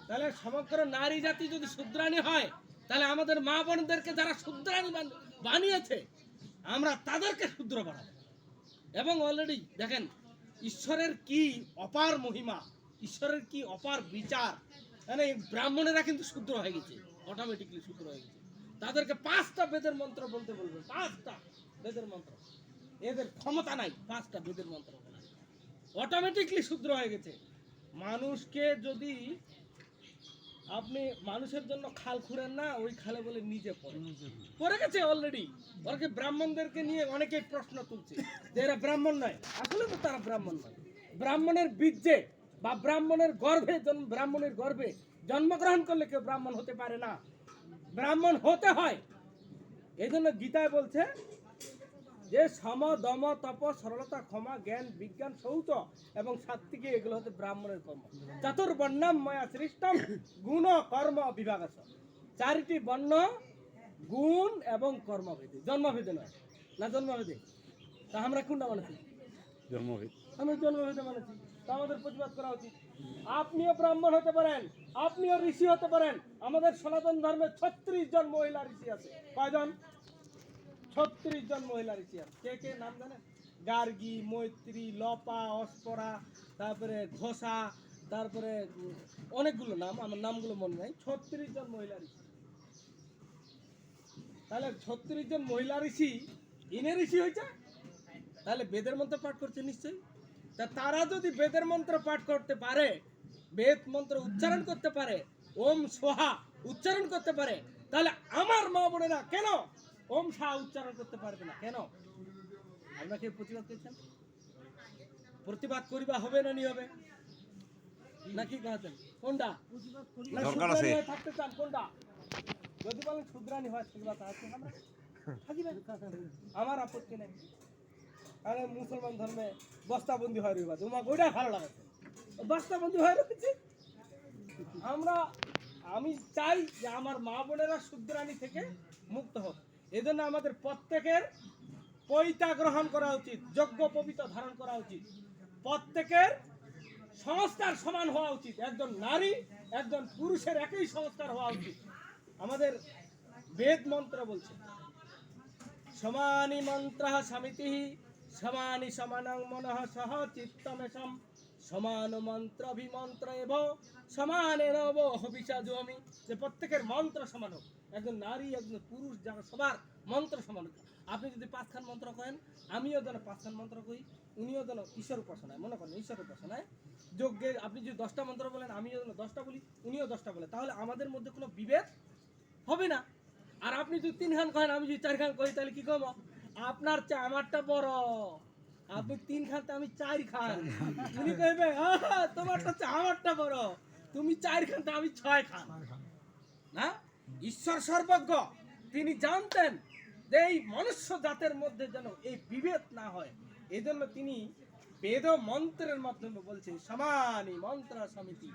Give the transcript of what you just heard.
তাহলে সমগ্র নারী জাতি যদি শূদ্রাণী হয়, তাহলে আমাদের মা বোনদেরকে যারা শূদ্রাণী বানিয়েছে আমরা তাদেরকে শূদ্র বানাবো। এবং অলরেডি দেখেন ঈশ্বরের কি অপার মহিমা, ঈশ্বরের কি অপার বিচার। মানে ব্রাহ্মণেরা কিন্তু শূদ্র হয়ে গেছে, অটোমেটিকলি শূদ্র হয়ে গেছে। তাদেরকে 5টা বেদের মন্ত্র বলতে বলবে, 5টা বেদের মন্ত্র। এদের ক্ষমতা নাই 5টা বেদের মন্ত্র বলা, অটোমেটিকলি শূদ্র হয়ে গেছে। মানুষকে যদি আপনি মানুষের জন্য খাল খুঁড়েন না, ওই খালে বলে নিজে পড়ে গেছে অলরেডি। ওরকে ব্রাহ্মণদেরকে নিয়ে অনেকেই প্রশ্ন তুলছে যে এরা ব্রাহ্মণ নয়। আসলে তো তারা ব্রাহ্মণ নয়। ব্রাহ্মণের বীর্যে বা ব্রাহ্মণের গর্ভে জন্মগ্রহণ করলে কেউ ব্রাহ্মণ হতে পারে না, ব্রাহ্মণ হতে হয়। এই জন্য গীতায় বলছে যে সম দম তপ সরলতা ক্ষমা জ্ঞান বিজ্ঞান শৌচ এবং সাত্বিকী, এগুলো হচ্ছে ব্রাহ্মণের কর্ম। চতুর্বর্ণম ময়া সৃষ্টম গুণ কর্ম বিভাগ। 4টি বর্ণ গুণ এবং কর্মভেদে, জন্মভেদে নয়। না জন্মভেদে? তা আমরা কোনটা মানেছি? জন্মভেদ। আমি জন্মভেদে মানেছি, তা আমাদের প্রতিবাদ করা উচিত। আপনিও ব্রাহ্মণ হতে পারেন, আপনিও ঋষি হতে পারেন। আমাদের সনাতন ধর্মে 36 জন মহিলা ঋষি আছে। কয়জন? 36 জন মহিলা ঋষি আছে। কে কে নাম জানেন? গার্গী, মৈত্রী, লপা, অস্পরা, তারপরে ঘোষা, তারপরে অনেকগুলো নাম, আমার নামগুলো মনে নাই। 36 জন মহিলা ঋষি। তাহলে 36 জন মহিলা ঋষি ইনে ঋষি হয়েছে, তাহলে বেদের মন্ত্র পাঠ করছে নিশ্চয়ই। তা তারা যদি বেদের মন্ত্র পাঠ করতে পারে, বেদ মন্ত্র উচ্চারণ করতে পারে, ওম সোহা উচ্চারণ করতে পারে, তাহলে আমার মা বোনেরা কেন ওম সা উচ্চারণ করতে পারবে না? কেন? আপনাকে প্রতিবাদ করছেন, প্রতিবাদ করিবা হবে না নি হবে নাকি কাছেন কোনটা? দরকার আছে থাকতে চান কোনটা? যদি বলেন শূদ্রাণী হয় থাকবা, তাহলে আমরা থাকিবেন, আমার আপত্তি নেই। আরে মুসলমান ধর্মে বস্তাবন্দি হয় রইবা, তোমার ওইটা ভালো লাগে, বস্তাবন্দি হয়ে রয়েছে। আমি চাই যে আমার মা বোনেরা শূদ্রাণী থেকে মুক্ত হোক। এজন্য আমাদের প্রত্যেকের পৈতা গ্রহণ করা উচিত, যজ্ঞ পবিত্র ধারণ করা উচিত। প্রত্যেকের সংস্কার সমান হওয়া উচিত। একজন নারী একজন পুরুষের একই সংস্কার হওয়া উচিত। আমাদের বেদ মন্ত্র বলছে সমানি মন্ত্র সমিতি সমানি সমানং মনঃ সহ চিত্তমেশম সমান মন্ত্র অভিমন্ত্র এব সমানেন হবিষাজমি। যে প্রত্যেকের মন্ত্র সমান হোক, একজন নারী একজন পুরুষ যারা সবার মন্ত্র সমান হোক। আপনি যদি 5খান মন্ত্র করেন, আমিও যেন 5খান মন্ত্র করি, উনিও যেন ঈশ্বর উপাসনায়, মনে করেন ঈশ্বর উপাসনায় যজ্ঞে আপনি যদি 10টা মন্ত্র বলেন, আমিও যেন 10টা বলি, উনিও 10টা বলে, তাহলে আমাদের মধ্যে কোনো বিভেদ হবে না। আর আপনি যদি 3খান করেন, আমি যদি 4খান করি, তাহলে কি করবো? আপনার চা আমারটা বড়, আপনি 3 খান আমি 4 খান, উনি কইবে তোমারটা চা আমারটা বড়, তুমি 4 খান আমি 6 খান। না, ঈশ্বর সর্বজ্ঞ, তিনি জানতেন যে এই মনুষ্য জাতের মধ্যে যেন এই বিভেদ না হয়। এই জন্য তিনি বেদ মন্ত্রের মাধ্যমে বলছেন সমানি মন্ত্র সমিতি।